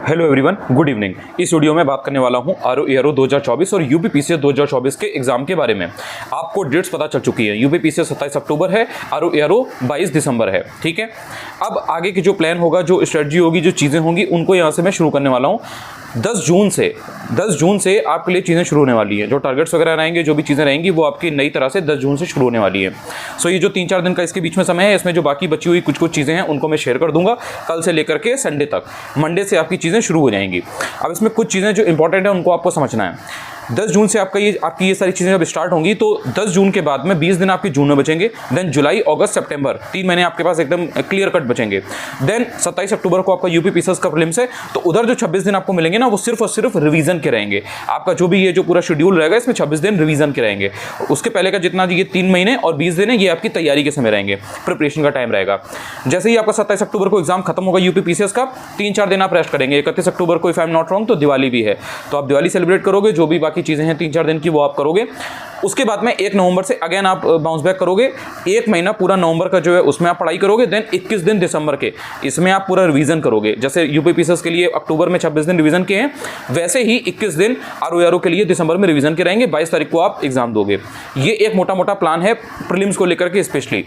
Hello everyone, good evening. इस video में बात करने वाला हूं आरओ 2024 और यूपी पीसीएस 2024 के एग्जाम के बारे में। आपको डेट्स पता चल चुकी है। यूपी पीसीएस 27 अक्टूबर है, आरओ 22 दिसंबर है। ठीक है, अब आगे की जो प्लान होगा, जो स्ट्रेटजी होगी, जो चीज़ें होंगी, उनको यहाँ से मैं शुरू करने वाला हूँ। 10 जून से आपके लिए चीज़ें शुरू होने वाली हैं। जो टारगेट्स वगैरह रहेंगे, जो भी चीज़ें रहेंगी, वो आपकी नई तरह से 10 जून से शुरू होने वाली है। सो ये जो 3-4 दिन का इसके बीच में समय है, इसमें जो बाकी बची हुई कुछ चीज़ें हैं उनको मैं शेयर कर दूंगा कल से लेकर के संडे तक। मंडे से आपकी चीज़ें शुरू हो जाएंगी। अब इसमें कुछ चीज़ें जो इंपॉर्टेंट है उनको आपको समझना है। 10 जून से आपकी ये सारी चीज़ें जब स्टार्ट होंगी, तो 10 जून के बाद में 20 दिन आपके जून में बचेंगे। देन जुलाई, अगस्त, सितंबर, 3 महीने आपके पास एकदम क्लियर कट बचेंगे। देन 27 अक्टूबर को आपका यूपी पीसीएस का प्रीलिम्स है, तो उधर जो 26 दिन आपको मिलेंगे ना, वो सिर्फ और सिर्फ रिवीजन के रहेंगे। आपका जो भी ये जो पूरा शेड्यूल रहेगा, इसमें 26 दिन रिवीजन के रहेंगे। उसके पहले का जितना ये 3 महीने और 20 दिन है, ये आपकी तैयारी के समय रहेंगे, प्रिपरेशन का टाइम रहेगा। जैसे ही आपका 27 अक्टूबर को एग्जाम खत्म होगा यूपी पीसीएस का, 3-4 दिन आप रेस्ट करेंगे। 31 अक्टूबर को, if I am not wrong, तो दिवाली भी है, तो आप दिवाली सेलिब्रेट करोगे। जो भी बाकी चीज़ें हैं 3-4 दिन की, वो आप करोगे। उसके बाद में 1 नवंबर से अगेन आप बाउंस बैक करोगे। 1 महीना पूरा नवंबर का जो है उसमें आप पढ़ाई करोगे। देन 21 दिन दिसंबर के, इसमें आप पूरा रिवीजन करोगे। जैसे यूपी पीसीएस के लिए अक्टूबर में 26 दिन रिवीजन के हैं, वैसे ही 21 दिन आरओ के लिए दिसंबर में रिवीजन के रहेंगे। 22 तारीख को आप एग्जाम दोगे। ये एक मोटा प्लान है प्रीलिम्स को लेकर के स्पेशली।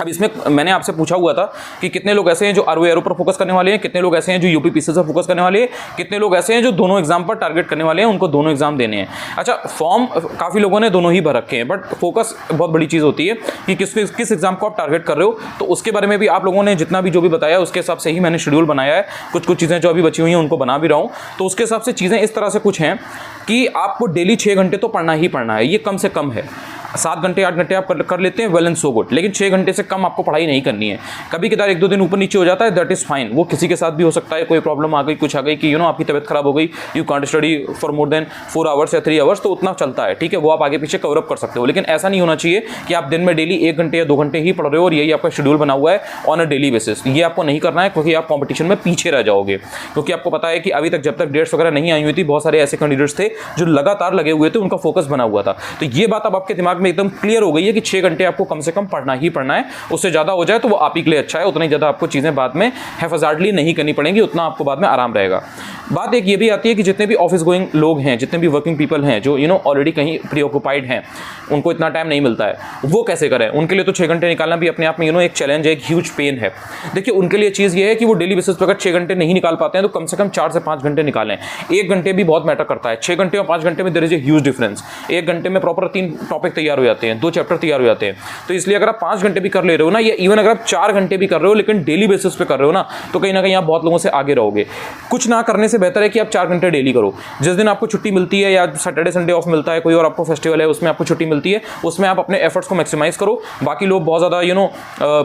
अब इसमें मैंने आपसे पूछा हुआ था कि कितने लोग ऐसे हैं जो आरओ पर फोकस करने वाले हैं, कितने लोग ऐसे हैं जो यूपी पीसीएस पर फोकस करने वाले हैं, कितने लोग ऐसे हैं जो दोनों एग्जाम पर टारगेट करने वाले हैं, उनको दोनों एग्जाम देने हैं। अच्छा, फॉर्म काफ़ी लोगों ने दोनों ही भर रखे हैं, बट फोकस बहुत बड़ी चीज़ होती है कि किस एग्जाम को आप टारगेट कर रहे हो। तो उसके बारे में भी आप लोगों ने जितना भी जो भी बताया, उसके हिसाब से ही मैंने शेड्यूल बनाया है। कुछ चीज़ें जो अभी बची हुई हैं उनको बना भी रहा हूँ। तो उसके हिसाब से चीज़ें इस तरह से कुछ हैं कि आपको डेली 6 घंटे तो पढ़ना ही पढ़ना है। ये कम से कम है। 7 घंटे 8 घंटे आप कर लेते हैं, वेल एंड सो गुड, लेकिन 6 घंटे से कम आपको पढ़ाई नहीं करनी है। कभी कदार 1-2 दिन ऊपर नीचे हो जाता है, दैट इज फाइन। वो किसी के साथ भी हो सकता है। कोई प्रॉब्लम आ गई, कुछ आ गई कि आपकी तबियत खराब हो गई, you can't study for more than 4 hours या 3 आवर्स, तो उतना चलता है। ठीक है, वो आप आगे पीछे कवर अप कर सकते हो। लेकिन ऐसा नहीं होना चाहिए कि आप दिन में डेली 1 घंटे या 2 घंटे ही पढ़ रहे हो और यही आपका शेड्यूल बना हुआ है ऑन अ डेली बेसिस। ये आपको नहीं करना है, क्योंकि आप कॉम्पिटिशन में पीछे रह जाओगे। क्योंकि आपको पता है कि अभी तक जब तक डेट्स वगैरह नहीं आई हुई थी, बहुत सारे ऐसे कैंडिडेट्स थे जो लगातार लगे हुए थे, उनका फोकस बना हुआ था। तो ये बात अब आपके दिमाग में एकदम क्लियर हो गई है कि 6 घंटे आपको कम से कम पढ़ना ही पढ़ना है। उससे ज़्यादा हो जाए तो वो आप ही के लिए अच्छा है। उतना ही ज़्यादा आपको चीज़ें बाद में हैफाजार्डली नहीं करनी पड़ेंगी, उतना आपको बाद में आराम रहेगा। बात एक ये भी आती है कि जितने भी ऑफिस गोइंग लोग हैं, जितने भी वर्किंग पीपल हैं, जो ऑलरेडी कहीं प्रीऑक्युपाइड हैं, उनको इतना टाइम नहीं मिलता है, वो कैसे करें? उनके लिए तो 6 घंटे निकालना भी अपने आप में एक चैलेंज है, एक ह्यूज पेन है। देखिए, उनके लिए चीज़ ये है कि वो डेली बेसिस पर अगर 6 घंटे नहीं निकाल पाते हैं, तो कम से कम 4 से 5 घंटे निकालें। 1 घंटे भी बहुत मैटर करता है। 6 घंटे और 5 घंटे में there is a huge difference. 1 घंटे में प्रॉपर 3 टॉपिक तैयार हो जाते हैं, 2 चैप्टर तैयार हो जाते हैं। तो इसलिए अगर आप 5 घंटे भी कर ले रहे हो ना, या इवन अगर आप 4 घंटे भी कर रहे हो, लेकिन डेली बेसिस पे कर रहे हो ना, तो कहीं ना कहीं आप बहुत लोगों से आगे रहोगे। कुछ ना करने से बेहतर है कि आप 4 घंटे डेली करो। जिस दिन आपको छुट्टी मिलती है, या सैटरडे संडे ऑफ मिलता है, कोई और आपको फेस्टिवल है उसमें आपको छुट्टी मिलती है, उसमें आप अपने एफर्ट्स को मैक्सिमाइज करो। बाकी लोग बहुत ज़्यादा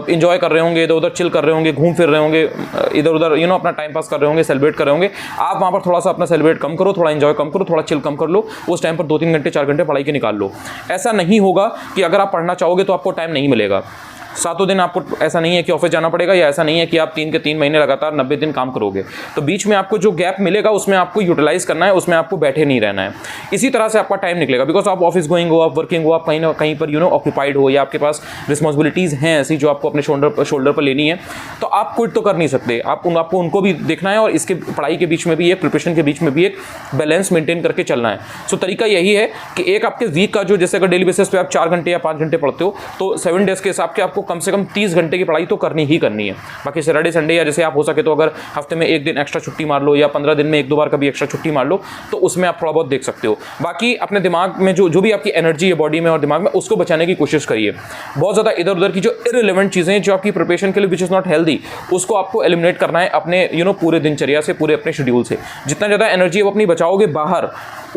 एंजॉय कर रहे होंगे, इधर उधर चिल कर रहे होंगे, घूम फिर रहे होंगे, इधर उधर अपना टाइम पास कर रहे होंगे, सेलिब्रेट कर रहे होंगे। आप वहाँ पर थोड़ा सा अपना सेलिब्रेट कम करो, थोड़ा एंजॉय कम करो, थोड़ा चिल कम कर लो। उस टाइम पर 2-3 घंटे 4 घंटे पढ़ाई के निकाल लो। ऐसा नहीं होगा कि अगर आप पढ़ना चाहोगे तो आपको टाइम नहीं मिलेगा। 7 दिन आपको ऐसा नहीं है कि ऑफिस जाना पड़ेगा, या ऐसा नहीं है कि आप 3 के 3 महीने लगातार 90 दिन काम करोगे। तो बीच में आपको जो गैप मिलेगा, उसमें आपको यूटिलाइज करना है, उसमें आपको बैठे नहीं रहना है। इसी तरह से आपका टाइम निकलेगा, बिकॉज आप ऑफिस गोइंग हो, आप वर्किंग हो, आप कहीं ना कहीं पर ऑक्यूपाइड हो, या आपके पास रिस्पॉन्सिबिलिटीज़ हैं ऐसी जो आपको अपने शोल्डर पर लेनी है। तो आप क्विट तो कर नहीं सकते, आपको उनको भी देखना है, और इसके पढ़ाई के बीच में भी, एक प्रिपरेशन के बीच में भी एक बैलेंस मेंटेन करके चलना है। सो तरीका यही है कि एक आपके वीक का जो, जैसे अगर डेली बेसिस पे आप 4 घंटे या 5 घंटे पढ़ते हो, तो 7 डेज के हिसाब से आपको कम से कम 30 घंटे की पढ़ाई तो करनी ही करनी है। बाकी सैटरडे संडे, या जैसे आप हो सके तो अगर हफ्ते में 1 दिन एक्स्ट्रा छुट्टी मार लो, या 15 दिन में 1-2 बार कभी एक्स्ट्रा छुट्टी मार लो, तो उसमें आप थोड़ा बहुत देख सकते हो। बाकी अपने दिमाग में जो भी आपकी एनर्जी है बॉडी में और दिमाग में, उसको बचाने की कोशिश करिए। बहुत ज़्यादा इधर उधर की जो इररिलेवेंट चीज़ें जो आपकी प्रिपरेशन के लिए विच इज़ नॉट हेल्दी, उसको आपको एलिमिनेट करना है अपने पूरे दिनचर्या से, पूरे अपने शेड्यूल से। जितना ज़्यादा एनर्जी वो अपनी बचाओगे बाहर,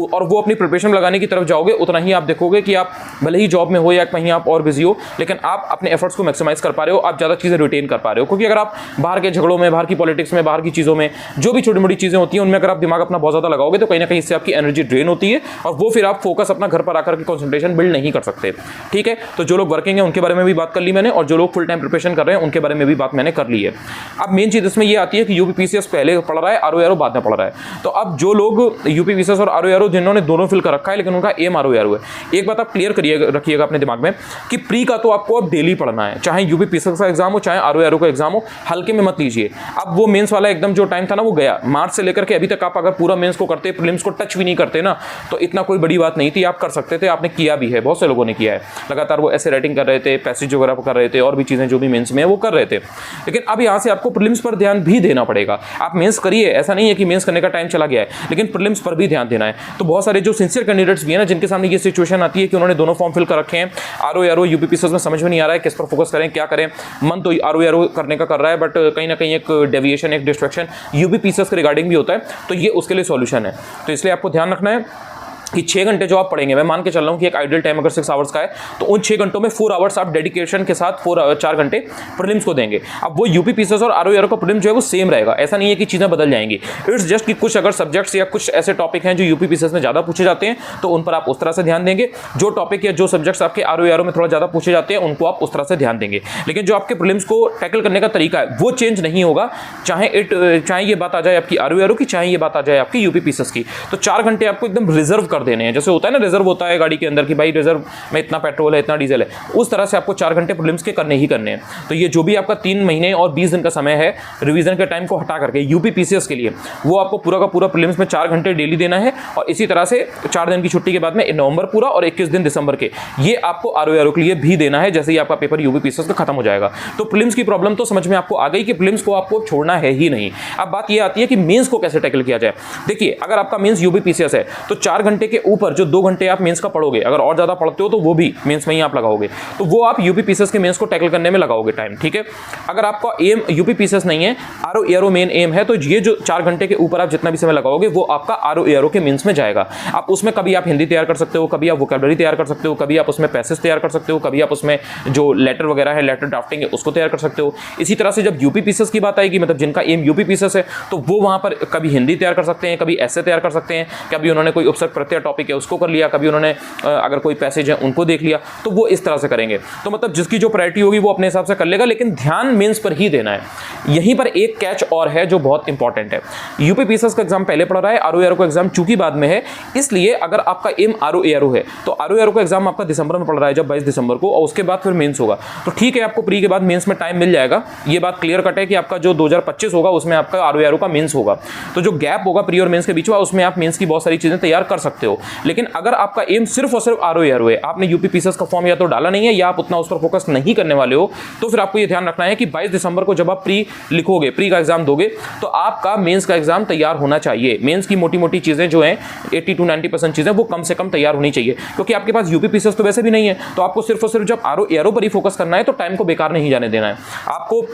और वो अपनी प्रिपरेशन लगाने की तरफ जाओगे, उतना ही आप देखोगे कि आप भले ही जॉब में हो या कहीं आप और बिजी हो, लेकिन आप अपने एफर्ट्स को मैक्सिमाइज कर पा रहे हो, आप ज़्यादा चीज़ें रिटेन कर पा रहे हो। क्योंकि अगर आप बाहर के झगड़ों में, बाहर की पॉलिटिक्स में, बाहर की चीज़ों में, जो भी छोटी मोटी चीज़ें होती हैं, उनमें अगर आप दिमाग अपना बहुत ज़्यादा लगाओगे, तो कहीं ना कहीं इससे आपकी एनर्जी ड्रेन होती है, और वो फिर आप फोकस अपना घर पर आकर के कॉन्सेंट्रेशन बिल्ड नहीं कर सकते। ठीक है, तो जो लोग वर्किंग है उनके बारे में भी बात कर ली मैंने, और जो लोग फुल टाइम प्रिपरेशन कर रहे हैं उनके बारे में भी बात मैंने कर ली है। अब मेन चीज़ इसमें ये आती है कि यूपी पीसीएस पहले पढ़ रहा है, आरओ बाद में पढ़ रहा है। तो अब जो लोग यूपी पीसीएस और आरओ ARO जिन्होंने दोनों फिल कर रखा है लेकिन उनका एम RO ARO है, एक बात आप क्लियर रखिएगा अपने दिमाग में कि प्री का तो आपको अब डेली पढ़ना है, चाहे यूपी पीसीएस का एग्जाम हो चाहे RO ARO का एग्जाम हो, हल्के में मत लीजिए। अब वो मेंस वाला एकदम जो टाइम था ना वो गया, मार्च से लेकर के अभी तक आप अगर पूरा मेंस को करते, प्रीलिम्स को टच भी नहीं करते ना, तो इतना कोई बड़ी बात नहीं थी, आप कर सकते थे, आपने किया भी है, बहुत से लोगों ने किया है। लगातार वो ऐसे राइटिंग कर रहे थे, पैसेज वगैरह कर रहे थे, और भी चीजें जो भी मेंस में है वो कर रहे थे। लेकिन अब यहाँ से आपको प्रीलिम्स पर ध्यान भी देना पड़ेगा। आप मेंस करिए, ऐसा नहीं है कि मेंस करने का टाइम चला गया है, लेकिन प्रीलिम्स पर भी ध्यान देना है। तो बहुत सारे जो सिंसियर कैंडिडेट्स भी हैं ना, जिनके सामने ये सिचुएशन आती है कि उन्होंने दोनों फॉर्म फिल कर रखे हैं, RO ARO यूपी पीसीएस में समझ में नहीं आ रहा है किस पर फोकस करें, क्या करें। मन तो RO ARO करने का कर रहा है, बट कहीं ना कहीं एक डेविएशन, एक डिस्ट्रैक्शन यूपी पीसीएस के रिगार्डिंग भी होता है, तो ये उसके लिए सॉल्यूशन है। तो इसलिए आपको ध्यान रखना है कि 6 घंटे जो आप पढ़ेंगे, मैं मान के चल रहा हूँ कि एक आइडियल टाइम अगर 6 आवर्स का है, तो उन 6 घंटों में 4 आवर्स आप डेडिकेशन के साथ 4 घंटे प्रीलिम्स को देंगे। अब वो यूपी पीसीएस और RO ARO का प्रीलिम्स जो है वो सेम रहेगा, ऐसा नहीं है कि चीज़ें बदल जाएंगी। इट्स जस्ट कि कुछ अगर सब्जेक्ट्स या कुछ ऐसे टॉपिक हैं जो यूपी पीसीएस में ज़्यादा पूछे जाते हैं, तो उन पर आप उस तरह से ध्यान देंगे। जो टॉपिक या जो सब्जेक्ट्स आपके RO ARO में थोड़ा ज़्यादा पूछे जाते हैं, उनको आप उस तरह से ध्यान देंगे। लेकिन जो आपके प्रीलिम्स को टैकल करने का तरीका है वो चेंज नहीं होगा, चाहे ये बात आ जाए आपकी RO ARO की, चाहे ये बात आ जाए आपकी यूपी पीसीएस की। तो 4 घंटे आपको एकदम रिजर्व कर देने हैं, जैसे होता है ना रिजर्व होता है गाड़ी के अंदर कि भाई रिजर्व में इतना पेट्रोल है, इतना डीजल है, उस तरह से आपको 4 घंटे प्रीलिम्स के करने ही करने हैं। तो ये जो भी आपका 3 महीने और 20 दिन का समय है रिवीजन के टाइम को हटा करके यूपी पीसीएस के लिए, वो आपको पूरा का पूरा प्रीलिम्स में 4 घंटे डेली देना है। और इसी तरह से 4 दिन की छुट्टी के बाद में नवंबर पूरा और 21 दिन दिसंबर के, ये आपको RO ARO के लिए भी देना है, जैसे ही आपका पेपर यूपी पीसीएस का खत्म हो जाएगा। तो प्रीलिम्स की प्रॉब्लम तो समझ में आपको आ गई कि प्रीलिम्स को आपको छोड़ना है ही नहीं। अब बात ये आती है कि मेंस को कैसे टैकल किया जाए। देखिए, अगर आपका मेंस यूपी पीसीएस है तो 4 घंटे के ऊपर जो 2 घंटे आप मेंस का पढ़ोगे, अगर और ज्यादा पढ़ते हो तो वो भी मेंस में ही आप लगाओगे, तो वो आप यूपी पीसीएस के मेंस को टैकल करने में लगाओगे टाइम, ठीक है। अगर आपका एम यूपी पीसीएस नहीं है, RO ARO मेन एम है, तो ये जो 4 घंटे के ऊपर आप जितना भी समय लगाओगे वो आपका RO ARO के मेंस में जाएगा। आप उसमें कभी आप हिंदी तैयार कर सकते हो, कभी आप वोकैबुलरी तैयार कर सकते हो, कभी आप उसमें पैसेज तैयार कर सकते हो, कभी आप उसमें जो लेटर वगैरह है, लेटर ड्राफ्टिंग है, उसको तैयार कर सकते हो। इसी तरह से जब यूपी पीसीएस की बात आएगी, मतलब जिनका एम यूपी पीसीएस है, तो वो वहां पर कभी हिंदी तैयार कर सकते हैं, कभी ऐसे तैयार कर सकते हैं, कभी उन्होंने कोई उपसर्ग प्रत्यय टॉपिक है उसको कर लिया, कभी उन्होंने अगर कोई पैसेज है उनको देख लिया, तो वो इस तरह से करेंगे। तो मतलब जिसकी जो प्रायोरिटी होगी वो अपने हिसाब से कर लेगा, लेकिन ध्यान मेंस पर ही देना है। यहीं पर एक कैच और है जो बहुत इंपॉर्टेंट है। यूपी पीसीएस का एग्जाम पहले पढ़ रहा है, RO ARO का एग्जाम चूंकि बाद में है, इसलिए अगर आपका एम RO ARO है तो RO ARO का एग्जाम आपका दिसंबर में पढ़ रहा है, जब 22 दिसंबर को, और उसके बाद फिर मेंस होगा, तो ठीक है, आपको प्री के बाद मेंस में टाइम मिल जाएगा। ये बात क्लियर कट है कि आपका जो 2025 होगा उसमें आपका RO ARO का मेंस होगा, तो जो गैप होगा प्री और मेंस के बीच में, उसमें आप मेंस की बहुत सारी चीजें तैयार कर सकते हो। लेकिन अगर आपका एम सिर्फ और सिर्फ RO ARO है, आपने यूपी पीसीएस का फॉर्म या तो डाला नहीं है या आप उतना उस पर फोकस नहीं करने वाले हो, तो फिर आपको ये ध्यान रखना है कि 22 दिसंबर को जब आप प्री लिखोगे, प्री का एग्जाम दोगे, तो आपका मेंस का एग्जाम तैयार होना चाहिए। मेंस की मोटी मोटी चीजें जो हैं 80 to 90% चीजें वो कम से कम तैयार होनी चाहिए, क्योंकि आपके पास यूपी पीसीएस तो वैसे भी नहीं है। तो आपको सिर्फ और सिर्फ जब RO ARO पर ही फोकस करना है, तो टाइम को बेकार नहीं जाने देना है। आपको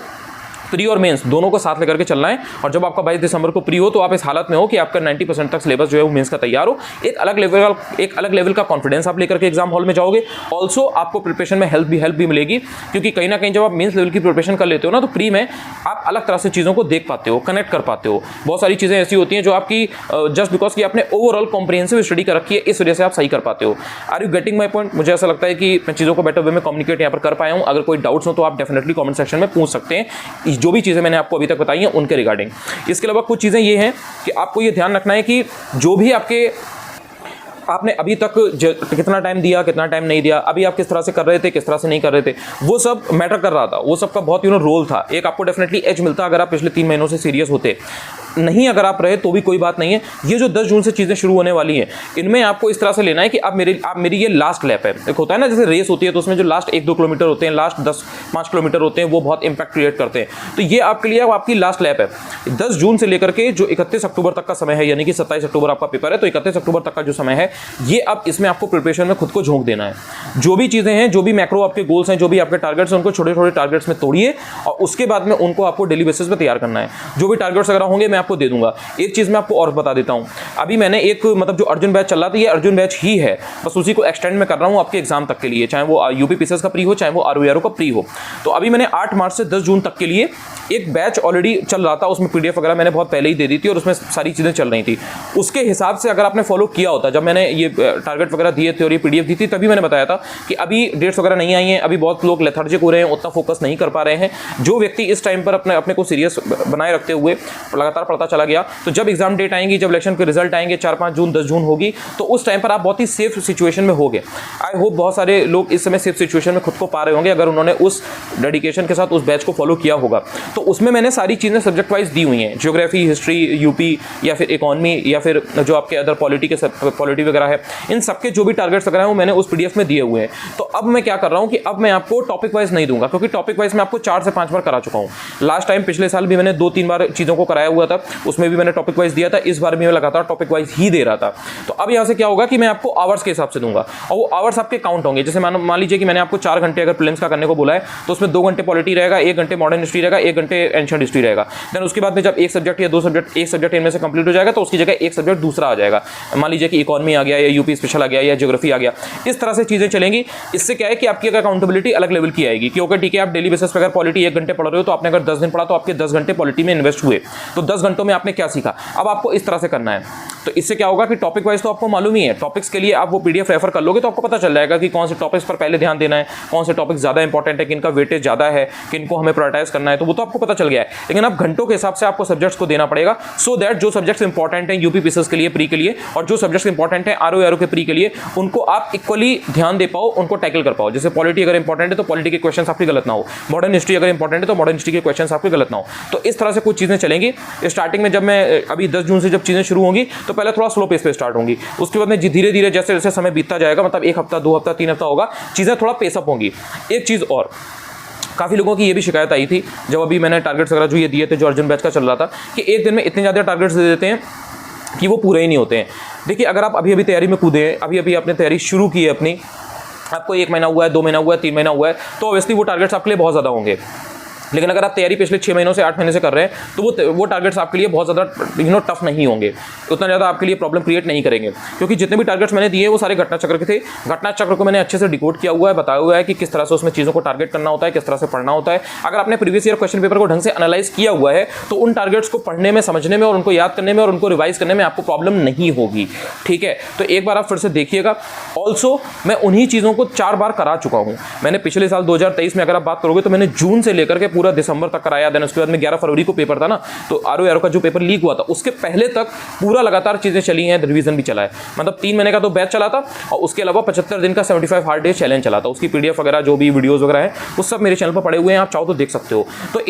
प्री और मेंस दोनों को साथ लेकर के चलना है। और जब आपका 22 दिसंबर को प्री हो, तो आप इस हालत में हो कि आपका 90% तक सिलेबस जो है वो मेंस का तैयार हो। एक अलग लेवल का कॉन्फिडेंस आप लेकर के एग्जाम हॉल में जाओगे। ऑल्सो आपको प्रिपरेशन में हेल्प भी मिलेगी, क्योंकि कहीं ना कहीं जब आप मेंस लेवल की प्रिपरेशन कर लेते हो ना, तो प्री में आप अलग तरह से चीज़ों को देख पाते हो, कनेक्ट कर पाते हो। बहुत सारी चीज़ें ऐसी होती हैं जो आपकी जस्ट बिकॉज कि आपने ओवरऑल कॉम्प्रिहेंसिव स्टडी कर रखी है, इस वजह से आप सही कर पाते हो। Are you getting my point? मुझे ऐसा लगता है कि मैं चीज़ों को बेटर वे में कम्युनिकेट यहाँ पर कर पाया हूँ। अगर कोई डाउट्स हो तो आप डेफिनेटली कमेंट सेक्शन में पूछ सकते हैं, जो भी चीज़ें मैंने आपको अभी तक बताई हैं उनके रिगार्डिंग। इसके अलावा कुछ चीज़ें ये हैं कि आपको ये ध्यान रखना है कि जो भी आपने अभी तक कितना टाइम दिया, कितना टाइम नहीं दिया, अभी आप किस तरह से कर रहे थे, किस तरह से नहीं कर रहे थे, वो सब मैटर कर रहा था। वो सबका बहुत रोल था। एक आपको डेफिनेटली एज मिलता अगर आप पिछले 3 महीनों से सीरियस होते। नहीं अगर आप रहे तो भी कोई बात नहीं है। ये जो 10 जून से चीज़ें शुरू होने वाली हैं, इनमें आपको इस तरह से लेना है कि आप मेरी ये लास्ट लैप है। एक होता है ना जैसे रेस होती है, तो उसमें जो लास्ट 1-2 किलोमीटर होते हैं, लास्ट 10-5 किलोमीटर होते हैं, वो बहुत इंपैक्ट क्रिएट करते हैं। तो ये आपके लिए आपकी लास्ट लैप है। 10 जून से लेकर के जो 31 अक्टूबर तक का समय है, यानी कि 27 अक्टूबर आपका पेपर है, तो 31 अक्टूबर तक का जो समय है, ये अब इसमें आपको प्रिपरेशन में खुद को झोंक देना है। जो भी चीज़ें हैं, जो भी मैक्रो आपके गोल्स हैं, जो भी आपके टारगेट्स हैं, उनको छोटे छोटे टारगेट्स में तोड़िए और उसके बाद में उनको आपको डेली बेसिस पे तैयार करना है। जो भी टारगेट्स वगैरह होंगे मैं आपको दे दूंगा। एक चीज़ मैं आपको और बता देता हूं, अभी मैंने एक मतलब जो अर्जुन बैच चल रहा था, ये अर्जुन बैच ही है, बस उसी को एक्सटेंड में कर रहा हूं आपके एग्जाम तक के लिए, चाहे वो यूपी पीसीएस का प्री हो, चाहे वो RO ARO का प्री हो। तो अभी मैंने 8 मार्च से 10 जून तक के लिए एक बैच ऑलरेडी चल रहा था, उसमें PDF वगैरह मैंने बहुत पहले ही दे दी थी और उसमें सारी चीज़ें चल रही थी। उसके हिसाब से अगर आपने फॉलो किया होता, जब मैंने ये टारगेट वगैरह दिए थे और ये PDF दी थी, तभी मैंने बताया था कि अभी डेट्स वगैरह नहीं आई हैं, अभी बहुत लोग लेथार्जिक हो रहे हैं, उतना फोकस नहीं कर पा रहे हैं। जो व्यक्ति इस टाइम पर अपने को सीरियस बनाए रखते हुए लगातार पड़ता चला गया। तो जब एग्जाम डेट आएंगी, जब इलेक्शन के रिजल्ट आएंगे 4-5 जून 10 जून होगी, तो उस टाइम पर आप बहुत ही सेफ सिचुएशन में होगे। आई होप बहुत सारे लोग इस समय सेफ सिचुएशन में खुद को पा रहे होंगे अगर उन्होंने उस डेडिकेशन के साथ उस बैच को फॉलो किया होगा। तो उसमें मैंने सारी चीज़ें सब्जेक्ट वाइज दी हुई हैं, ज्योग्राफी, हिस्ट्री, यूपी या फिर इकोनॉमी या फिर जो आपके अदर पॉलिटी वगैरह है, इन सबके जो भी टारगेट्स वगैरह हैं वो मैंने उस पीडीएफ में दिए हुए हैं। तो अब मैं क्या कर रहा हूँ कि अब मैं आपको टॉपिक वाइज नहीं दूंगा, क्योंकि टॉपिक वाइज मैं आपको 4 से 5 बार करा चुका हूँ। लास्ट टाइम पिछले साल भी मैंने 2-3 बार चीज़ों को कराया हुआ था, उसमें भी मैंने टॉपिक वाइज दिया था। इस बार भी मैं लगातार टॉपिक वाइज ही दे रहा था। तो अब यहाँ से क्या होगा कि मैं आपको आवर्स के हिसाब से दूंगा, और वो आवर्स आपके काउंट होंगे। जैसे मान लीजिए कि मैंने आपको 4 घंटे अगर प्रीलिम्स का करने को बोला है, तो उसमें 2 घंटे पॉलिटी रहेगा, 1 घंटे मॉडर्न हिस्ट्री रहेगा, 1 घंटे एंशिएंट हिस्ट्री रहेगा। देन उसके बाद में जब एक सब्जेक्ट या 2 सब्जेक्ट, एक सब्जेक्ट इनमें से कंप्लीट हो जाएगा, तो उसकी जगह एक सब्जेक्ट दूसरा आ जाएगा। मान लीजिए कि इकोनॉमी आ गया या यूपी स्पेशल आ गया या ज्योग्राफी आ गया। इस तरह से चीजें चलेंगी। इससे क्या है कि आपकी अकाउंटेबिलिटी अलग लेवल की आएगी कि ओके ठीक है, आप डेली बेसिस पर अगर पॉलिटी 1 घंटे पढ़ रहे हो, तो आपने अगर 10 दिन पढ़ा तो आपके 10 घंटे पॉलिटी में इन्वेस्ट हुए। तो 10 घंटों में आपने क्या सीखा, अब आपको इस तरह से करना है। तो इससे क्या होगा कि टॉपिक वाइज तो आपको मालूम ही है, टॉपिक्स के लिए आप वो पीडीएफ रेफर कर लोगे तो आपको पता चल जाएगा कि कौन से टॉपिक्स पर पहले ध्यान देना है, कौन से टॉपिक ज्यादा इंपॉर्टेंट है, किनका वेटेज ज्यादा है, किनको हमें प्रायोरिटाइज करना है, तो वो तो आपको पता चल गया है। लेकिन अब घंटों के हिसाब से आपको सब्जेक्ट्स को देना पड़ेगा, सो दैट जो सब्जेक्ट्स इंपॉर्टेंट है यूपी पीसीएस के लिए, प्री के लिए, और जो सब्जेक्ट्स इंपॉर्टेंट है आरओ के प्री के लिए, उनको आप इक्वली ध्यान दे पाओ, उनको टैकल कर पाओ। जैसे पॉलिटी अगर इंपॉर्टेंट है तो पॉलिटी के क्वेश्चन आपके गलत ना हो, मॉडर्न हिस्ट्री अगर इंपॉर्टेंट है तो मॉडर्न हिस्ट्री के क्वेश्चन आपके गलत ना हो। तो इस तरह से कुछ चीजें चलेंगी। स्टार्टिंग में जब मैं अभी 10 जून से जब चीजें शुरू होंगी, तो पहले थोड़ा स्लो पेस पे स्टार्ट होंगी। उसके बाद में धीरे धीरे जैसे जैसे समय बीतता जाएगा, मतलब 1 हफ्ता, 2 हफ्ता, 3 हफ्ता होगा, चीजें थोड़ा पेसअप होंगी। एक चीज और, काफ़ी लोगों की ये भी शिकायत आई थी जब अभी मैंने टारगेट्स वगैरह जो ये दिए थे, जो अर्जुन बैच का चल रहा था, कि एक दिन में इतने ज़्यादा टारगेट्स दे देते हैं कि वो पूरे ही नहीं होते हैं। देखिए, अगर आप अभी तैयारी में कूदे हैं, अभी आपने तैयारी शुरू की है अपनी, आपको 1 महीना हुआ है, 2 महीना हुआ है, 3 महीना हुआ है, तो ऑब्वियसली वो टारगेट्स आपके लिए बहुत ज़्यादा होंगे। लेकिन अगर आप तैयारी पिछले 6 महीनों से 8 महीने से कर रहे हैं, तो वो टारगेट्स आपके लिए बहुत ज़्यादा टफ नहीं होंगे, उतना ज़्यादा आपके लिए प्रॉब्लम क्रिएट नहीं करेंगे। क्योंकि जितने भी टारगेट्स मैंने दिए वो सारे घटना चक्र के थे। घटना चक्र को मैंने अच्छे से डिकोड किया हुआ है, बताया हुआ है कि किस तरह से उसमें चीज़ों को टारगेट करना होता है, किस तरह से पढ़ना होता है। अगर आपने प्रीवियस ईयर क्वेश्चन पेपर को ढंग से एनालाइज किया हुआ है, तो उन टारगेट्स को पढ़ने में, समझने में और उनको याद करने में और उनको रिवाइज करने में आपको प्रॉब्लम नहीं होगी। ठीक है, तो एक बार आप फिर से देखिएगा। ऑल्सो मैं उन्हीं चीज़ों को 4 बार करा चुका हूँ। मैंने पिछले साल 2023 में अगर आप बात करोगे तो मैंने जून से लेकर के पूरा दिसंबर तक कराया। देन उसके बाद में 11 फरवरी को पेपर था ना, तो आरओ का जो पेपर लीक हुआ था, उसके पहले तक पूरा लगातार चीजें चली हैं, रिवीजन भी चला है। मतलब 3 महीने का तो बैच चला था, और उसके अलावा 75 दिन का 75 हार्ड डे चैलेंज चला था। उसकी पीडीएफ वगैरह जो भी वीडियोस वगैरह हैं, वो सब मेरे चैनल पर पड़े हुए हैं, आप चाहो तो देख सकते हो। तो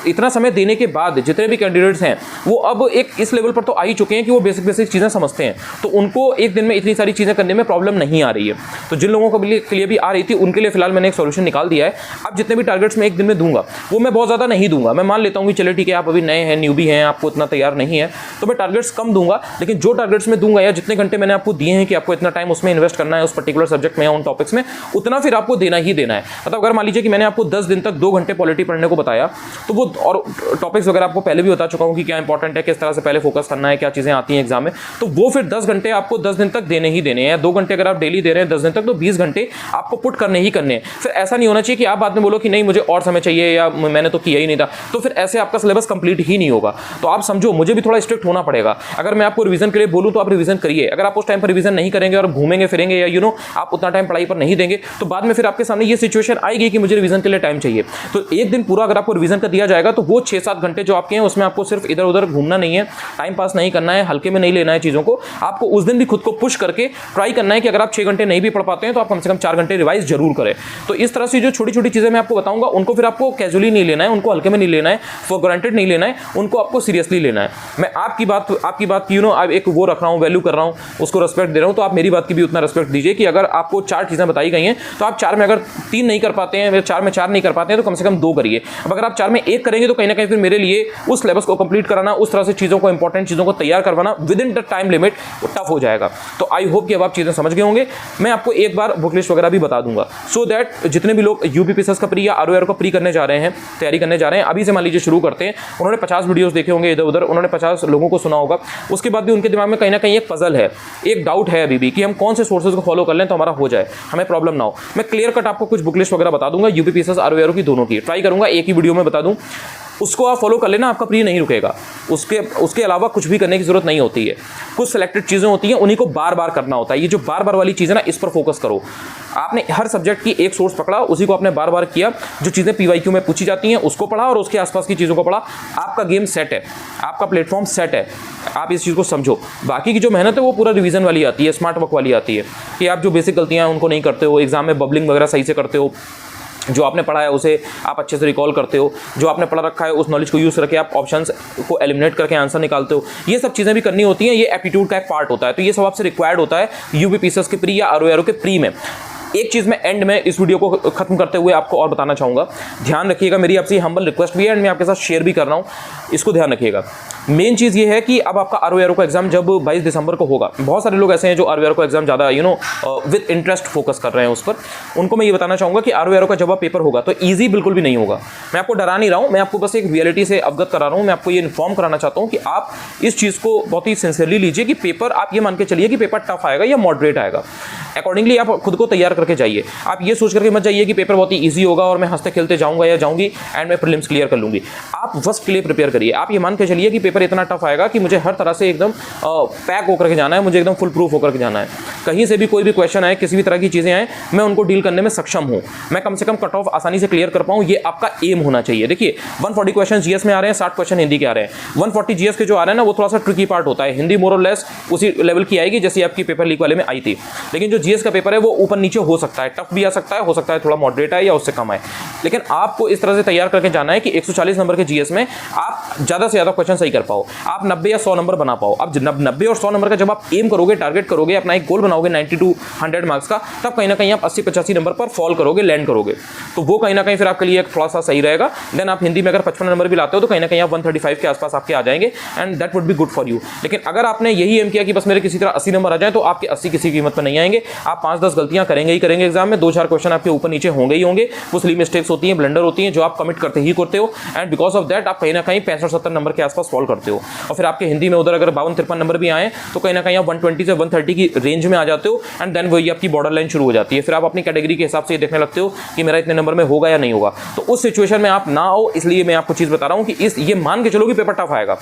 इतना समय देने के बाद जितने भी कैंडिडेट्स हैं, वो अब एक इस लेवल पर तो आ ही चुके हैं कि वो बेसिक चीजें समझते हैं, तो उनको एक दिन में इतनी सारी चीजें करने में प्रॉब्लम नहीं आ रही है। तो जिन लोगों के लिए भी आ रही थी, उनके लिए फिलहाल मैंने एक सोल्यूशन निकाल दिया है। अब जितने भी टारगेट्स मैं एक दिन में दूंगा, वो मैं बहुत ज़्यादा नहीं दूंगा। मैं मान लेता हूँ कि चलिए ठीक है, आप अभी नए हैं, न्यूबी हैं, आपको इतना तैयार नहीं है, तो मैं टारगेट्स कम दूंगा। लेकिन जो टारगेट्स मैं दूंगा या जितने घंटे मैंने आपको दिए हैं कि आपको इतना टाइम उसमें इन्वेस्ट करना है, उस पर्टिकुलर सब्जेक्ट में या उन टॉपिक्स में, उतना फिर आपको देना ही देना है। मतलब अगर मान लीजिए कि मैंने आपको 10 दिन तक 2 घंटे पॉलिटी पढ़ने को बताया, तो वो और टॉपिक्स वगैरह आपको पहले भी बता चुका हूँ कि क्या इंपॉर्टेंट है, किस तरह से पहले फोकस करना है, क्या चीज़ें आती हैं एग्जाम में, तो वो फिर 10 घंटे आपको 10 दिन तक देने ही देने हैं। 2 घंटे अगर आप डेली दे रहे हैं 10 दिन तक, तो 20 घंटे आपको पुट करने ही करने हैं। फिर ऐसा नहीं होना चाहिए कि आप बाद में बोलो कि नहीं मुझे और समय चाहिए या मैंने तो किया ही नहीं था, तो फिर ऐसे आपका सिलेबस कंप्लीट ही नहीं होगा। तो आप समझो, मुझे भी थोड़ा स्ट्रिक्ट होना पड़ेगा। अगर मैं आपको रिवीजन के लिए बोलूं तो आप रिवीजन करिए। अगर आप उस टाइम पर रिवीजन नहीं करेंगे और घूमेंगे फिरेंगे या आप उतना टाइम पढ़ाई पर नहीं देंगे, तो बाद में फिर आपके सामने ये सिचुएशन आएगी कि मुझे रिवीजन के लिए टाइम चाहिए। तो एक दिन पूरा अगर आपको रिवीजन का दिया जाएगा, तो वो 6-7 घंटे जो आपके हैं, उसमें आपको सिर्फ इधर उधर घूमना नहीं है, टाइम पास नहीं करना है, हल्के में नहीं लेना है चीज़ों को। आपको उस दिन भी खुद को पुश करके ट्राई करना है कि अगर आप 6 घंटे नहीं भी पढ़ पाते हैं, तो आप कम से कम 4 घंटे रिवाइज जरूर करें। तो इस तरह से जो छोटी छोटी चीज़ें मैं आपको बताऊंगा, उनको फिर आपको कैजुअली नहीं लेना है, उनको हल्के में नहीं लेना है, फॉर ग्रांटेड नहीं लेना है, उनको आपको सीरियसली लेना है। मैं आपकी बात एक वो रख रहा हूँ, वैल्यू कर रहा हूँ, उसको रेस्पेक्ट दे रहा हूँ, तो आप मेरी बात की भी उतना रेस्पेक्ट दीजिए कि अगर आपको 4 चीज़ें बताई गई हैं, तो आप 4 में अगर 3 नहीं कर पाते हैं, 4 में 4 नहीं कर पाते हैं, तो कम से कम 2 करिए। अब अगर आप 4 में 1 करेंगे, तो कहीं ना कहीं फिर मेरे लिए उस सिलेबस को कंप्लीट कराना, उस तरह से चीज़ों को, इंपॉर्टेंट चीज़ों को तैयार करवाना with in the time limit tough हो जाएगा। तो आई होप कि अब आप चीज़ें समझ गए होंगे। मैं आपको एक बार बुक लिस्ट वगैरह भी बता दूंगा, सो दैट जितने भी लोग यूपी पीसीएस का प्री या आरओ का प्री करने जा रहे हैं, तैयारी करने जा रहे हैं, अभी से मान लीजिए शुरू करते हैं। उन्होंने 50 वीडियोस देखे होंगे इधर उधर, उन्होंने 50 लोगों को सुना होगा, उसके बाद भी उनके दिमाग में कहीं ना कहीं एक पजल है, एक डाउट है अभी भी कि हम कौन से सोर्सेज को फॉलो कर लें तो हमारा हो जाए, हमें प्रॉब्लम ना हो। मैं क्लियर कट आपको कुछ बुक लिस्ट वगैरह बता दूंगा, यूपी पीसीएस आरओ की दोनों की ट्राई करूंगा, एक ही वीडियो में बता दूं। उसको आप फॉलो कर लेना, आपका प्री नहीं रुकेगा। उसके अलावा कुछ भी करने की जरूरत नहीं होती है। कुछ सिलेक्टेड चीज़ें होती हैं, उन्हीं को बार बार करना होता है। ये जो बार बार वाली चीज़ है ना, इस पर फोकस करो। आपने हर सब्जेक्ट की एक सोर्स पकड़ा, उसी को आपने बार बार किया, जो चीज़ें PYQ में पूछी जाती हैं उसको पढ़ा और उसके आसपास की चीज़ों को पढ़ा। आपका गेम सेट है, आपका प्लेटफॉर्म सेट है। आप इस चीज़ को समझो। बाकी की जो मेहनत है वो पूरा रिवीजन वाली आती है, स्मार्ट वर्क वाली आती है कि आप जो बेसिक गलतियाँ हैं उनको नहीं करते हो, एग्जाम में बबलिंग वगैरह सही से करते हो, जो आपने पढ़ा है उसे आप अच्छे से रिकॉल करते हो, जो आपने पढ़ा रखा है उस नॉलेज को यूज़ करके आप ऑप्शंस को एलिमिनेट करके आंसर निकालते हो। ये सब चीज़ें भी करनी होती हैं, ये एप्टीट्यूड का एक पार्ट होता है। तो ये सब आपसे रिक्वायर्ड होता है UPPCS के प्री या ROARO के प्री में। एक चीज़ मैं एंड में इस वीडियो को खत्म करते हुए आपको और बताना चाहूँगा, ध्यान रखिएगा, मेरी आपसे हम्बल रिक्वेस्ट भी है एंड मैं आपके साथ शेयर भी कर रहा हूँ, इसको ध्यान रखिएगा। मेन चीज़ ये है कि अब आपका ROARO का एग्जाम जब 22 दिसंबर को होगा, बहुत सारे लोग ऐसे हैं जो ROARO का एग्जाम ज़्यादा विद इंटरेस्ट फोकस कर रहे हैं उस पर। उनको मैं ये बताना चाहूँगा कि ROARO का जब पेपर होगा तो ईजी बिल्कुल भी नहीं होगा। मैं आपको डरा नहीं रहा हूँ, मैं आपको बस एक रियलिटी से अवगत करा रहा हूँ। मैं आपको ये इन्फॉर्म कराना चाहता हूँ कि आप इस चीज़ को बहुत ही सिंसियरली लीजिए कि पेपर, आप ये मान के चलिए कि पेपर टफ आएगा या मॉडरेट आएगा। अकॉर्डिंगली आप खुद को तैयार करके जाइए। आप ये सोच करके मत जाइए कि पेपर बहुत ही ईजी होगा और मैं हंसते खेलते जाऊँगा या जाऊँगी एंड मैं प्रीलिम्स क्लियर कर लूँगी। आप फर्स्ट के लिए प्रिपेयर करिए। आप ये मान के चलिए कि पेपर इतना टफ आएगा कि मुझे हर तरह से एकदम पैक होकर के जाना है, मुझे एकदम फुल प्रूफ होकर के जाना है। कहीं से भी कोई भी क्वेश्चन आए, किसी भी तरह की चीज़ें आए, मैं उनको डील करने में सक्षम हूँ। मैं कम से कम कट ऑफ आसानी से क्लियर कर पाऊँ, ये आपका एम होना चाहिए। देखिए 140 क्वेश्चन GS में आ रहे हैं, 60 क्वेश्चन हिंदी के आ रहे हैं। 140 GS के जो आ रहे हैं ना, वो थोड़ा सा ट्रिकी पार्ट होता है। हिंदी मोर और लेस उसी लेवल की आएगी जैसे आपकी पेपर लीक वाले में आई थी, लेकिन जो GS का पेपर है वो ऊपर नीचे हो सकता है, टफ भी आ सकता है, हो सकता है थोड़ा मॉडरेट आए या उससे कम आए। लेकिन आपको इस तरह से तैयार करके जाना है कि 140 नंबर के GS में आप ज़्यादा से ज़्यादा क्वेश्चन सही कर पाओ, आप 90 या 100 नंबर बना पाओ। अब 90 और 100 नंबर का जब आप एम करोगे, टारगेट करोगे, अपना एक गोल बनाओगे 90 to 100 मार्क्स का, तब कहीं ना कहीं आप 80-85 नंबर पर फॉल करोगे, लैंड करोगे। तो वो कहीं ना कहीं फिर आपके लिए थोड़ा सा सही रहेगा। देन आप हिंदी में अगर 55 नंबर भी लाते हो तो कहीं ना कहीं आप 135 के आसपास आपके आ जाएंगे and that would be good for you. लेकिन अगर आपने यही एम किया कि बस मेरे किसी तरह 80 नंबर आ जाए, तो आपके 80 किसी कीमत पर नहीं आएंगे। आप 5-10 गलतियां करेंगे ही करेंगे एग्जाम में, 2-4 क्वेश्चन आपके ऊपर नीचे होंगे ही होंगे। वो सिली मिस्टेक्स होती हैं, ब्लंडर होती हैं, जो आप कमिट करते ही करते हो एंड बिकॉज ऑफ दैट आप कहीं ना कहीं 65-70 नंबर के आसपास फॉल करते हो। और फिर आपके हिंदी में उधर अगर 52-53 नंबर भी आए तो कहीं ना कहीं आप 120 से 130 की रेंज में आ जाते हो एंड देन वही आपकी बॉर्डर लाइन शुरू हो जाती है। फिर आप अपनी कैटेगरी के हिसाब से ये देखने लगते हो कि मेरा इतने नंबर में होगा या नहीं होगा। तो उस सिचुएशन में आप ना हो, इसलिए मैं आपको चीज़ बता रहा हूँ कि ये मान के चलो कि पेपर टफ आएगा।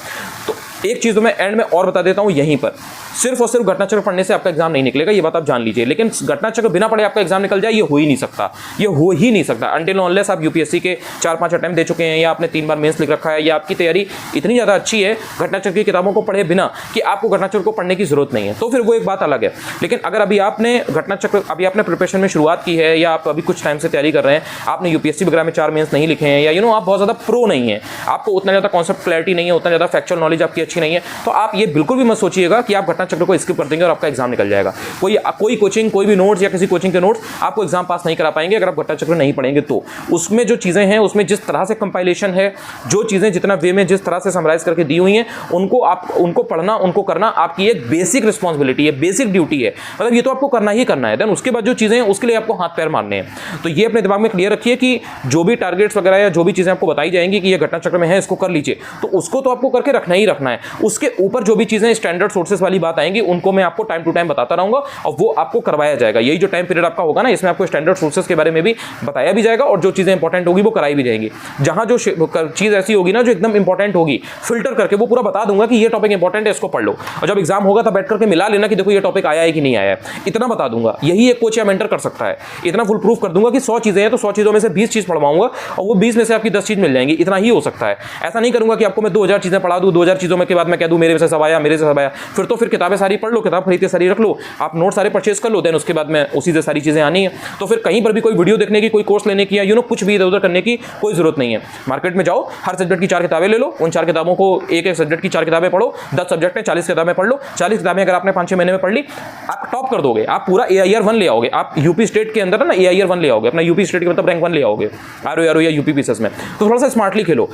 तो एक चीज़ तो मैं एंड में और बता देता हूँ यहीं पर, सिर्फ और सिर्फ घटना चक्र पढ़ने से आपका एग्जाम नहीं निकलेगा, ये बात आप जान लीजिए। लेकिन घटना चक्र बिना पढ़े आपका एग्जाम निकल जाए, ये हो ही नहीं सकता, ये हो ही नहीं सकता अनटिल अनलेस आप UPSC के 4-5 अटेम्प्ट दे चुके हैं या आपने 3 बार मेंस लिख रखा है या आपकी तैयारी इतनी ज़्यादा अच्छी है घटना चक्र की किताबों को पढ़े बिना कि आपको घटना चक्र को पढ़ने की जरूरत नहीं है, तो फिर वो एक बात अलग है। लेकिन अगर अभी आपने घटना चक्र, अभी आपने प्रिपरेशन में शुरुआत की है या आप अभी कुछ टाइम से तैयारी कर रहे हैं, आपने UPSC वगैरह में 4 मेंस नहीं लिखे हैं या आप बहुत ज़्यादा प्रो नहीं है, आपको उतना ज़्यादा कॉन्सेप्ट क्लैरिटी नहीं है, उतना ज़्यादा फैक्चुअल नॉलेज आपकी अच्छी नहीं है, तो आप ये बिल्कुल भी मत सोचिएगा कि आप घटना चक्र को स्किप कर देंगे और आपका एग्जाम निकल जाएगा। कोई कोचिंग, कोई भी नोट्स या किसी कोचिंग के नोट्स आपको एग्जाम पास नहीं करा पाएंगे अगर आप घटना चक्र नहीं पढ़ेंगे। तो उसमें जो चीज़ें हैं, उसमें जिस तरह से कंपाइलेशन है, जो चीज़ें जितना वे में जिस तरह से समराइज करके दी हुई हैं, उनको पढ़ना, उनको करना आपकी एक बेसिक रिस्पॉन्सिबिलिटी है, बेसिक ड्यूटी है। मतलब ये तो आपको करना ही करना है। देन उसके बाद जो चीज़ें हैं उसके लिए आपको हाथ पैर मारने हैं। तो ये अपने दिमाग में क्लियर रखिए कि जो भी टारगेट्स वगैरह या जो भी चीज़ें आपको बताई जाएंगी कि ये घटना चक्र में है, इसको कर लीजिए, तो उसको तो आपको करके रखना ही रखना है। उसके ऊपर जो भी चीज़ें स्टैंडर्ड सोर्सेज वाली बात आएंगी उनको मैं आपको टाइम टू टाइम बताता रहूंगा और वो आपको करवाया जाएगा। यही जो टाइम पीरियड आपका होगा ना, इसमें आपको स्टैंडर्ड सोर्सेज के बारे में भी बताया भी जाएगा और जो चीज़ें इंपॉर्टेंट होगी वो कराई भी जाएंगी। जहां जो चीज़ ऐसी होगी ना जो एकदम इंपॉर्टेंट होगी, फिल्टर करके वो पूरा बता दूंगा कि ये टॉपिक इंपॉर्टेंट है, इसको पढ़ लो। और जब एग्जाम होगा तब बैठ करके मिला लेना कि देखो ये टॉपिक आया है कि नहीं आया है, इतना बता दूंगा। यही एक कोच या मेंटर कर सकता है। इतना फुल प्रूफ कर दूंगा कि 100 चीज़ें हैं तो 100 चीज़ों में से 20 चीज़ पढ़वाऊंगा और वो 20 में से आपकी 10 चीज़ मिल जाएंगी। इतना ही हो सकता है। ऐसा नहीं करूंगा कि आपको मैं 2000 चीज़ें पढ़ा दूं, 2000 चीज़ों में के बाद मैं कह दूं मेरे से सब आया, मेरे से सब आया। फिर किताबें सारी पढ़ लो, किताब खरीद के सारी रख लो, आप नोट सारे परचेज कर लो, देन उसके बाद में उसी से सारी चीज़ें आनी है। तो फिर कहीं पर भी कोई वीडियो देखने की, कोई कोर्स लेने की या कुछ भी इधर उधर करने की कोई जरूरत नहीं है। मार्केट में जाओ, हर सब्जेक्ट की 4 किताबें ले लो, उन 4 किताबों को एक सब्जेक्ट की 4 किताबें पढ़ो। 10 सब्जेक्ट है, 40 किताबें पढ़ लो। 40 किताबें अगर आपने 5-6 महीने में पढ़ ली, आप टॉप कर दोगे। आप पूरा AIR 1 ले आओगे। आप यूपी स्टेट के अंदर ना AIR 1 ले आओगे, अपना यूपी स्टेट के मतलब रैंक 1 ले आओगे ROARO या UPPCS में। तो थोड़ा सा स्मार्टली खेलो।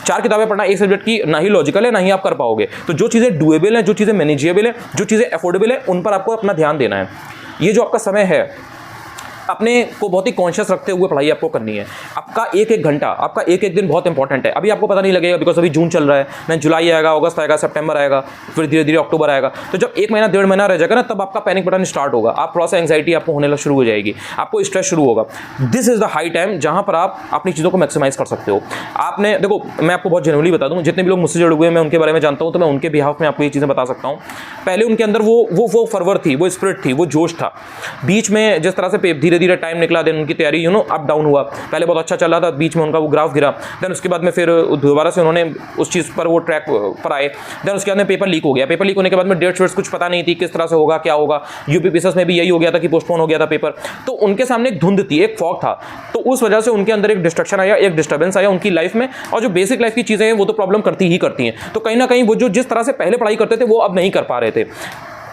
4 किताबें पढ़ना एक सब्जेक्ट की ना ही लॉजिकल है, ना ही आप कर पाओगे। तो जो चीज़ें डुएबल हैं, जो चीज़ें मैनेजेबल है, जो चीज़ें अफोर्डेबल है, उन पर आपको अपना ध्यान देना है। ये जो आपका समय है, अपने को बहुत ही कॉन्शियस रखते हुए पढ़ाई आपको करनी है। आपका एक एक घंटा, आपका एक एक दिन बहुत इंपॉर्टेंट है। अभी आपको पता नहीं लगेगा बिकॉज अभी जून चल रहा है, नहीं जुलाई आएगा, अगस्त आएगा, सितंबर आएगा, फिर धीरे धीरे अक्टूबर आएगा। तो जब एक महीना 1.5 महीना रह जाएगा ना, तब आपका पैनिक बटन स्टार्ट होगा, आप थोड़ा सा एंग्जाइटी आपको होने शुरू हो जाएगी, आपको स्ट्रेस शुरू होगा। This is the high time जहां पर आप अपनी चीज़ों को मैक्सिमाइज कर सकते हो। आपने देखो, मैं आपको बहुत जेन्युइनली बता दूं, जितने भी लोग मुझसे जुड़े हुए हैं मैं उनके बारे में जानता हूं, तो मैं उनके बिहाफ में आपको ये चीज़ें बता सकता हूं। पहले उनके अंदर वो फर्वर थी, वो स्पिरिट थी, वो जोश था। बीच में जिस तरह से धीरे धीरे टाइम निकला, देन उनकी तैयारी अप डाउन हुआ। पहले बहुत अच्छा चल रहा था, बीच में उनका वो ग्राफ गिरा, देन उसके बाद में फिर दोबारा से उन्होंने उस चीज़ पर वो ट्रैक पर आए। देन उसके बाद में पेपर लीक हो गया। पेपर लीक होने के बाद में डेट्स वेट्स कुछ पता नहीं थी किस तरह से होगा, क्या होगा। यूपीपीसीएस में भी यही हो गया था कि पोस्टपोन हो गया था पेपर। तो उनके सामने एक धुंध थी, एक फॉग था। तो उस वजह से उनके अंदर एक डिस्ट्रक्शन आया, एक डिस्टर्बेंस आया उनकी लाइफ में। और जो बेसिक लाइफ की चीज़ें हैं वो तो प्रॉब्लम करती ही करती हैं। तो कहीं ना कहीं वो जो जिस तरह से पहले पढ़ाई करते थे वो अब नहीं कर पा रहे थे।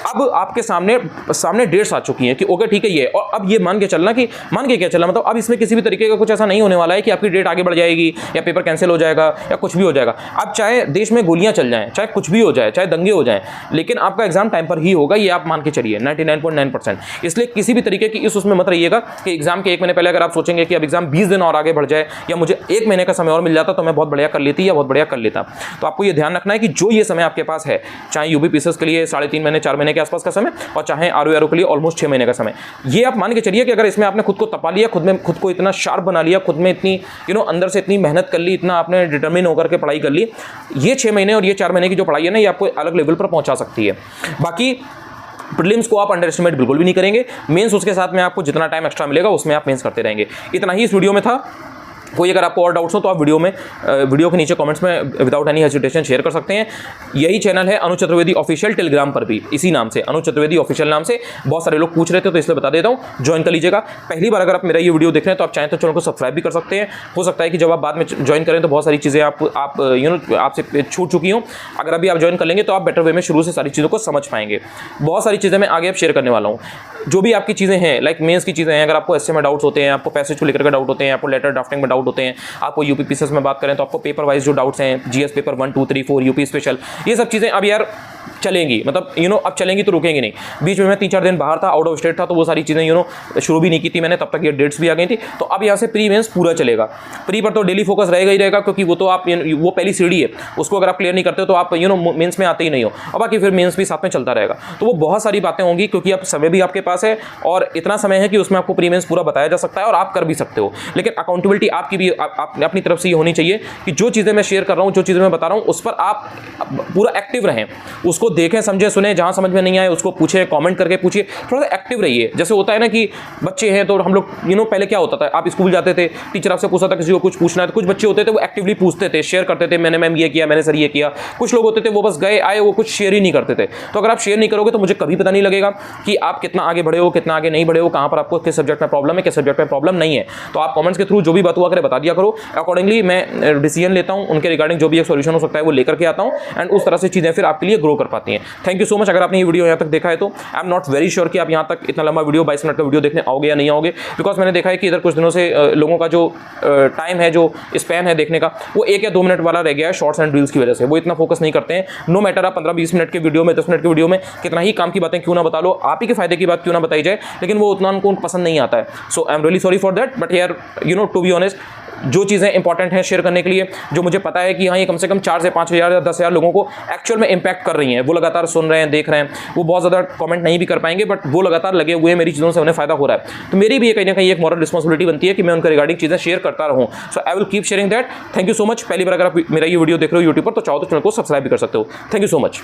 अब आपके सामने डेट्स आ चुकी हैं कि ओके ठीक है ये, और अब ये मान के क्या चलना, मतलब अब इसमें किसी भी तरीके का कुछ ऐसा नहीं होने वाला है कि आपकी डेट आगे बढ़ जाएगी या पेपर कैंसिल हो जाएगा या कुछ भी हो जाएगा। अब चाहे देश में गोलियां चल जाएं, चाहे कुछ भी हो जाए, चाहे दंगे हो जाएं, लेकिन आपका एग्जाम टाइम पर ही होगा, ये आप मान के चलिए 99.9%। इसलिए किसी भी तरीके की उसमें मत रहिएगा कि एग्जाम के एक महीने पहले अगर आप सोचेंगे कि अब एग्जाम 20 दिन और आगे बढ़ जाए या मुझे 1 महीने का समय और मिल जाता तो मैं बहुत बढ़िया कर लेती या बहुत बढ़िया कर लेता। तो आपको ये ध्यान रखना है कि जो ये समय आपके पास है, चाहे यूपीपीसीएस के लिए 3.5 महीने 4 महीने के आसपास का समय, और चाहे आरओ के लिए ऑलमोस्ट 6 महीने का समय, ये आप मान के चलिए कि अगर इसमें आपने खुद को तपा लिया, खुद को इतना शार्प बना लिया, खुद में इतनी अंदर से इतनी मेहनत कर ली, इतना आपने डिटर्मिन होकर के पढ़ाई कर ली, ये 6 महीने और ये 4 महीने की जो पढ़ाई है ना, ये आपको अलग लेवल पर पहुंचा सकती है। बाकी प्रीलिम्स को आप अंडर एस्टिमेट बिल्कुल भी नहीं करेंगे। मेंस उसके साथ में आपको जितना टाइम एक्स्ट्रा मिलेगा उसमें आप मेंस करते रहेंगे। इतना ही इस वीडियो में था। कोई अगर आपको और डाउट्स हो तो आप वीडियो के नीचे कमेंट्स में विदाउट एनी हेजिटेशन शेयर कर सकते हैं। यही चैनल है अनुज चतुर्वेदी ऑफिशियल, टेलीग्राम पर भी इसी नाम से अनुज चतुर्वेदी ऑफिशियल नाम से। बहुत सारे लोग पूछ रहे थे तो इसलिए बता देता हूँ, ज्वाइन कर लीजिएगा। पहली बार अगर आप मेरा ये वीडियो देख रहे हैं तो आप चाहें तो चैनल को सब्सक्राइब भी कर सकते हैं। हो सकता है कि जब आप बाद में ज्वाइन करें तो बहुत सारी चीज़ें आपसे छूट चुकी हों। अगर अभी आप ज्वाइन कर लेंगे तो आप बेटर वे में शुरू से सारी चीज़ों को समझ पाएंगे। बहुत सारी चीज़ें मैं आगे अब शेयर करने वाला हूँ। जो भी आपकी चीज़ें हैं, लाइक मेंस की चीज़ें हैं, अगर आपको एसए में डाउट्स होते हैं, आपको पैसेज को लेकर के डाउट होते हैं, आपको लेटर ड्राफ्टिंग में डाउट होते हैं, आपको यूपीपीसीएस में बात करें तो आपको पेपर वाइज जो डाउट्स हैं, जीएस पेपर 1, 2, 3, 4, यूपी स्पेशल, ये सब चीज़ें अब यार चलेंगी, मतलब अब चलेंगी तो रुकेंगी नहीं। बीच में मैं 3-4 दिन बाहर था, आउट ऑफ स्टेट था, तो वो सारी चीज़ें शुरू भी नहीं की थी मैंने, तब तक ये डेट्स भी आ गई थी। तो अब यहाँ से प्री मेंस पूरा चलेगा। प्री पर तो डेली फोकस रहेगा ही रहेगा, क्योंकि वो तो आप वो पहली सीढ़ी है, उसको अगर आप क्लियर नहीं करते हो तो आप मेंस में आते ही नहीं हो, और बाकी फिर मेंस भी साथ में चलता रहेगा। तो वो बहुत सारी बातें होंगी, क्योंकि अब समय भी आपके पास है और इतना समय है कि उसमें आपको प्री मेंस पूरा बताया जा सकता है और आप कर भी सकते हो। लेकिन अकाउंटेबिलिटी आपकी भी अपनी तरफ से ये होनी चाहिए कि जो चीज़ें मैं शेयर कर रहा हूँ, जो चीज़ें मैं बता रहा हूँ, उस पर आप पूरा एक्टिव रहें, उसको देखें, समझें, सुने, जहाँ समझ में नहीं आए उसको पूछे, कमेंट करके पूछिए, थोड़ा सा एक्टिव रहिए। जैसे होता है ना कि बच्चे हैं तो हम लोग पहले क्या होता था, आप स्कूल जाते थे, टीचर आपसे पूछता था किसी को कुछ पूछना है, तो कुछ बच्चे होते थे वो एक्टिवली पूछते थे, शेयर करते थे, मैंने मैम ये किया, मैंने सर ये किया। कुछ लोग होते थे वो बस गए आए, वो कुछ शेयर ही नहीं करते थे। तो अगर आप शेयर नहीं करोगे तो मुझे कभी पता नहीं लगेगा कि आप कितना आगे बढ़े हो, कितना आगे नहीं बढ़े हो, कहाँ पर आपको किस सब्जेक्ट में प्रॉब्लम है, किस सब्जेक्ट में प्रॉब्लम नहीं है। तो आप कमेंट्स के थ्रू जो भी बात हुआ करे बता दिया करो, अकॉर्डिंगली मैं डिसीजन लेता हूँ, उनके रिगार्डिंग जो भी एक सोल्यूशन हो सकता है वो लेकर के आता हूँ, एंड उस तरह से चीज़ें फिर आपके लिए ग्रो कर पाती हैं। Thank you so much. अगर आपने ये वीडियो यहाँ तक देखा है तो I am not very sure कि आप यहाँ तक इतना लंबा वीडियो 22 मिनट का वीडियो देखने आओगे या नहीं आओगे, बिकॉज मैंने देखा है कि इधर कुछ दिनों से लोगों का जो टाइम है, जो स्पैन है देखने का, वो 1 या 2 मिनट वाला रह गया है शॉर्ट्स एंड रील्स की वजह से। वो इतना फोकस नहीं करते हैं। नो मैटर आप 15-20 मिनट के वीडियो में, 10 मिनट के वीडियो में कितना ही काम की बातें क्यों ना बता लो, आप ही के फायदे की बात क्यों ना बताई जाए, लेकिन वो उतना उनको पसंद नहीं आता है। So I am really sorry for that, but यार टू बी ऑनेस्ट, जो चीज़ें इंपॉर्टेंट हैं शेयर करने के लिए, जो मुझे पता है कि हाँ ये कम से कम 4 से 5 हज़ार या 10 हज़ार लोगों को एक्चुअल में इंपैक्ट कर रही हैं, वो लगातार सुन रहे हैं, देख रहे हैं, वो बहुत ज़्यादा कमेंट नहीं भी कर पाएंगे, बट वो लगातार लगे हुए हैं, मेरी चीज़ों से उन्हें फायदा हो रहा है। तो मेरी भी कहीं ना कहीं एक मॉरल रिस्पॉन्सिबिलिटी बनती है कि मैं उनके रिगार्डिंग चीज़ें शेयर करता रहूँ। So I will keep sharing that. Thank you so much. पहली बार अगर आप मेरा ये वीडियो देख रहे हो यूट्यूब पर तो चाहो तो चैनल को सब्सक्राइब भी कर सकते हो। Thank you so much.